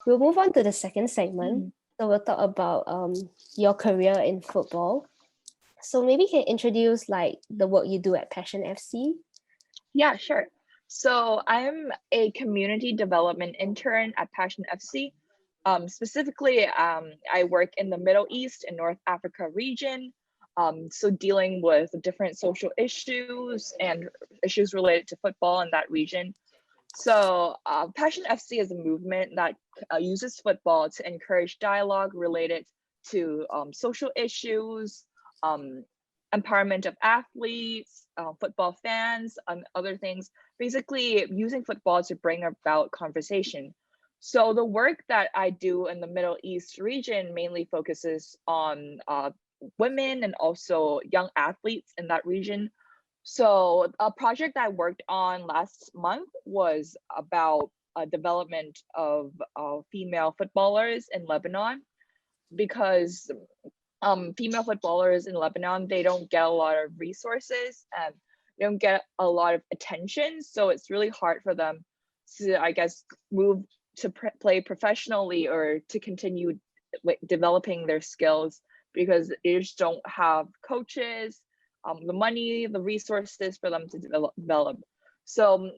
we'll move on to the second segment. Mm. So we'll talk about your career in football. So maybe you can introduce like the work you do at Passion FC. Yeah, sure. So I'm a community development intern at Passion FC. Specifically, I work in the Middle East and North Africa region. So dealing with different social issues and issues related to football in that region. So Passion FC is a movement that uses football to encourage dialogue related to social issues, um, empowerment of athletes, football fans, and other things, basically using football to bring about conversation. So the work that I do in the Middle East region mainly focuses on women and also young athletes in that region. So a project I worked on last month was about development of female footballers in Lebanon, because female footballers in Lebanon, they don't get a lot of resources and they don't get a lot of attention. So it's really hard for them to, I guess, move to play professionally or to continue developing their skills, because they just don't have coaches, the money, the resources for them to develop. So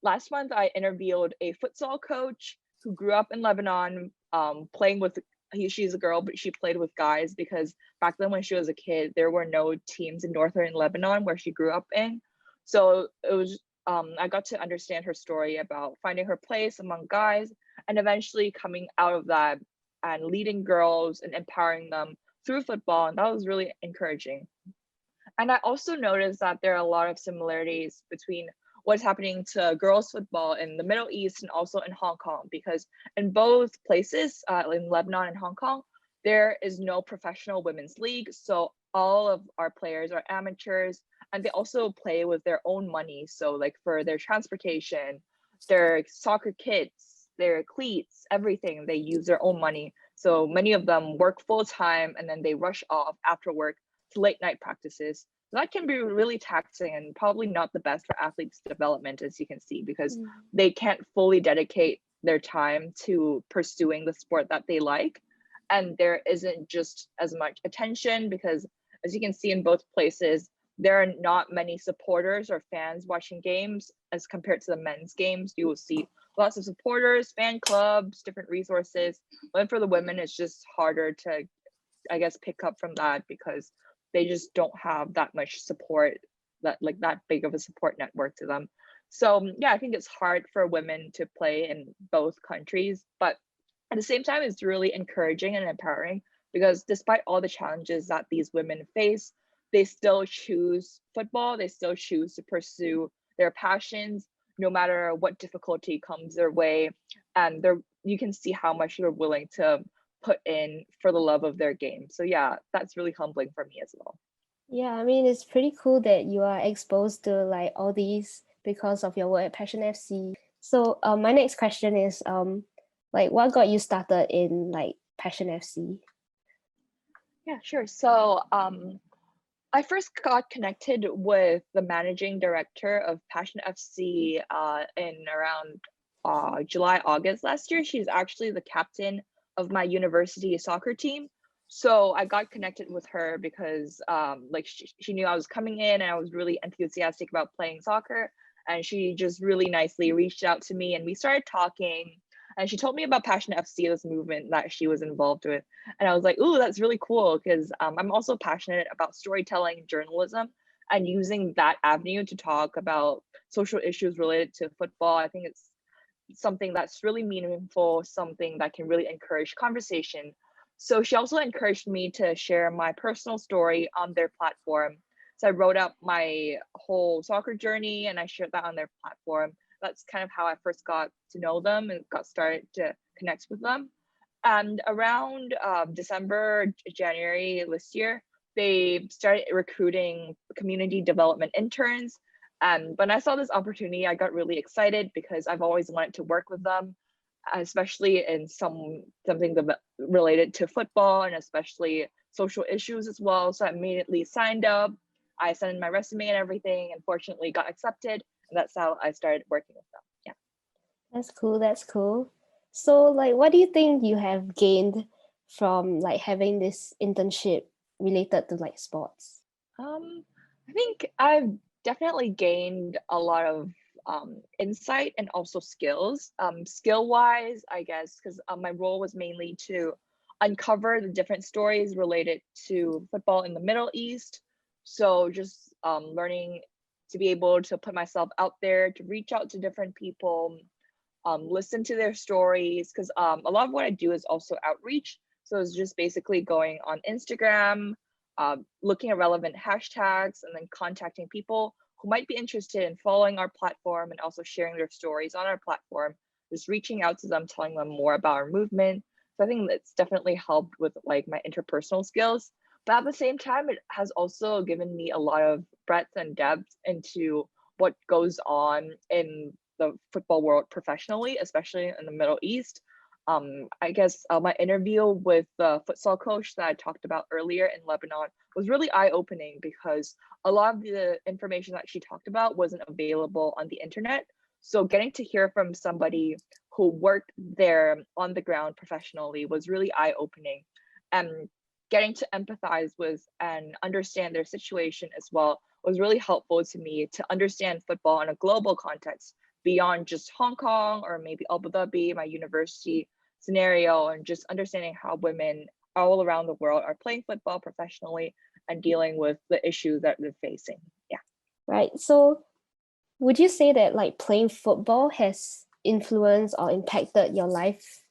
last month I interviewed a futsal coach who grew up in Lebanon, playing with, she's a girl, but she played with guys, because back then when she was a kid, there were no teams in northern Lebanon where she grew up in. So it was, I got to understand her story about finding her place among guys and eventually coming out of that and leading girls and empowering them through football. And that was really encouraging. And I also noticed that there are a lot of similarities between what's happening to girls football in the Middle East and also in Hong Kong, because in both places, in Lebanon and Hong Kong, there is no professional women's league. So all of our players are amateurs, and they also play with their own money. So like for their transportation, their soccer kits, their cleats, everything, they use their own money. So many of them work full time and then they rush off after work to late night practices. That can be really taxing and probably not the best for athletes' development, as you can see, because they can't fully dedicate their time to pursuing the sport that they like. And there isn't just as much attention, because as you can see in both places, there are not many supporters or fans watching games as compared to the men's games. You will see lots of supporters, fan clubs, different resources. But for the women, it's just harder to, I guess, pick up from that, because they just don't have that much support, that big of a support network to them. So yeah, I think it's hard for women to play in both countries, but at the same time, it's really encouraging and empowering, because despite all the challenges that these women face, they still choose football, they still choose to pursue their passions, no matter what difficulty comes their way. And you can see how much they're willing to put in for the love of their game. So yeah, that's really humbling for me as well. Yeah, I mean, it's pretty cool that you are exposed to like all these because of your work at Passion FC. So my next question is like what got you started in like Passion FC? Yeah, sure. So I first got connected with the managing director of Passion FC in around July, August last year. She's actually the captain of my university soccer team. So I got connected with her because like she knew I was coming in and I was really enthusiastic about playing soccer. And she just really nicely reached out to me and we started talking. And she told me about Passion FC, this movement that she was involved with. And I was like, ooh, that's really cool, because I'm also passionate about storytelling and journalism and using that avenue to talk about social issues related to football. I think it's something that's really meaningful, something that can really encourage conversation. So she also encouraged me to share my personal story on their platform. So I wrote up my whole soccer journey and I shared that on their platform. That's kind of how I first got to know them and got started to connect with them. And around December, January this year, they started recruiting community development interns. And when I saw this opportunity, I got really excited because I've always wanted to work with them, especially in something related to football and especially social issues as well. So I immediately signed up. I sent in my resume and everything, and fortunately got accepted. And that's how I started working with them. Yeah. That's cool. That's cool. So like what do you think you have gained from like having this internship related to like sports? I think I've definitely gained a lot of insight and also skills. Skill wise, I guess, because my role was mainly to uncover the different stories related to football in the Middle East. So just learning to be able to put myself out there, to reach out to different people, listen to their stories, because a lot of what I do is also outreach. So it's just basically going on Instagram, looking at relevant hashtags, and then contacting people who might be interested in following our platform and also sharing their stories on our platform, just reaching out to them, telling them more about our movement. So I think that's definitely helped with like my interpersonal skills. But at the same time, it has also given me a lot of breadth and depth into what goes on in the football world professionally, especially in the Middle East. I guess my interview with the futsal coach that I talked about earlier in Lebanon was really eye-opening because a lot of the information that she talked about wasn't available on the internet. So getting to hear from somebody who worked there on the ground professionally was really eye-opening, and getting to empathize with and understand their situation as well was really helpful to me to understand football in a global context beyond just Hong Kong or maybe Abu Dhabi, my university scenario, and just understanding how women all around the world are playing football professionally and dealing with the issues that they're facing. Yeah. Right. So would you say that like playing football has influenced or impacted your life?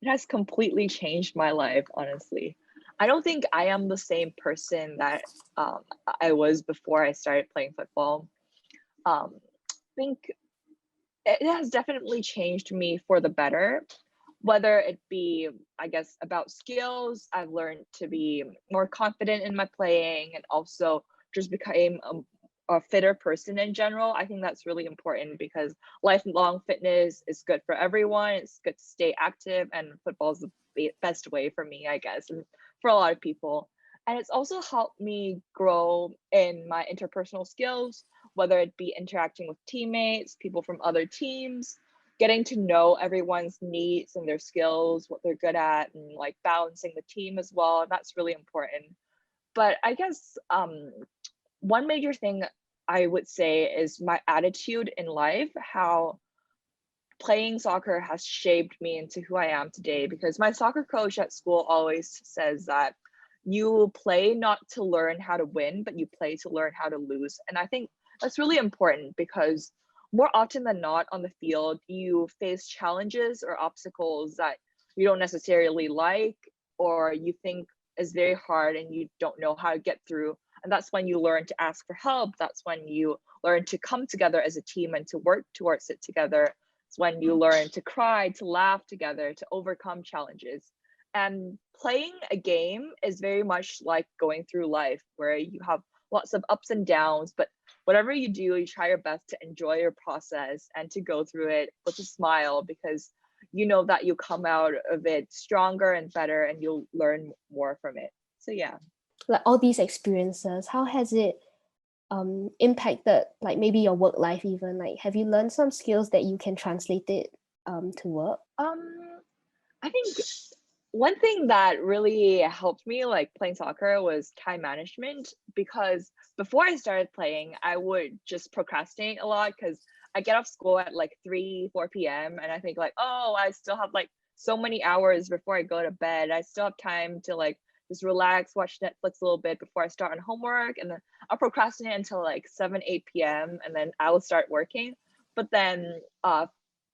It has completely changed my life, honestly. I don't think I am the same person that I was before I started playing football. I think it has definitely changed me for the better, whether it be, I guess, about skills. I've learned to be more confident in my playing and also just became a fitter person in general. I think that's really important because lifelong fitness is good for everyone. It's good to stay active, and football is the best way for me, I guess, and for a lot of people. And it's also helped me grow in my interpersonal skills, whether it be interacting with teammates, people from other teams, getting to know everyone's needs and their skills, what they're good at, and like balancing the team as well. And that's really important. But I guess one major thing I would say is my attitude in life, how playing soccer has shaped me into who I am today, because my soccer coach at school always says that you play not to learn how to win, but you play to learn how to lose. And I think that's really important because more often than not on the field, you face challenges or obstacles that you don't necessarily like, or you think is very hard and you don't know how to get through. And that's when you learn to ask for help. That's when you learn to come together as a team and to work towards it together. It's when you learn to cry, to laugh together, to overcome challenges. And playing a game is very much like going through life, where you have lots of ups and downs, but whatever you do, you try your best to enjoy your process and to go through it with a smile, because you know that you'll come out of it stronger and better and you'll learn more from it. So yeah. Like all these experiences, how has it impacted like maybe your work life even? Like have you learned some skills that you can translate it to work? I think one thing that really helped me like playing soccer was time management, because before I started playing, I would just procrastinate a lot because I get off school at like 3, 4 p.m. and I think like, oh, I still have like so many hours before I go to bed. I still have time to like just relax, watch Netflix a little bit before I start on homework. And then I'll procrastinate until like 7, 8 p.m. and then I will start working. But then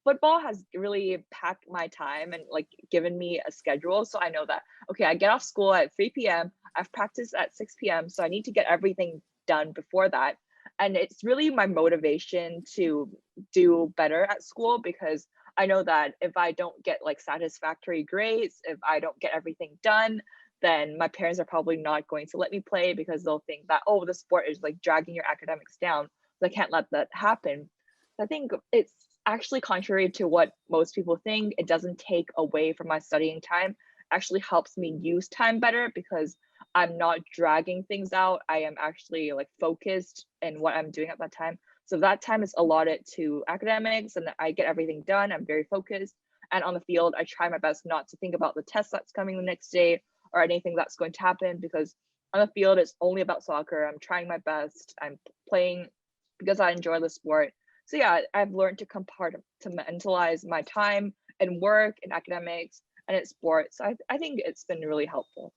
football has really packed my time and like given me a schedule. So I know that, okay, I get off school at 3 p.m. I've practiced at 6 p.m. So I need to get everything done before that. And it's really my motivation to do better at school, because I know that if I don't get like satisfactory grades, if I don't get everything done, then my parents are probably not going to let me play because they'll think that, oh, the sport is like dragging your academics down. So I can't let that happen. I think it's actually contrary to what most people think. It doesn't take away from my studying time. Actually helps me use time better because I'm not dragging things out. I am actually like focused in what I'm doing at that time. So that time is allotted to academics and I get everything done. I'm very focused. And on the field, I try my best not to think about the test that's coming the next day or anything that's going to happen, because on the field, it's only about soccer. I'm trying my best. I'm playing because I enjoy the sport. So yeah, I've learned to compartmentalize my time and work and academics and it's sports. I think it's been really helpful.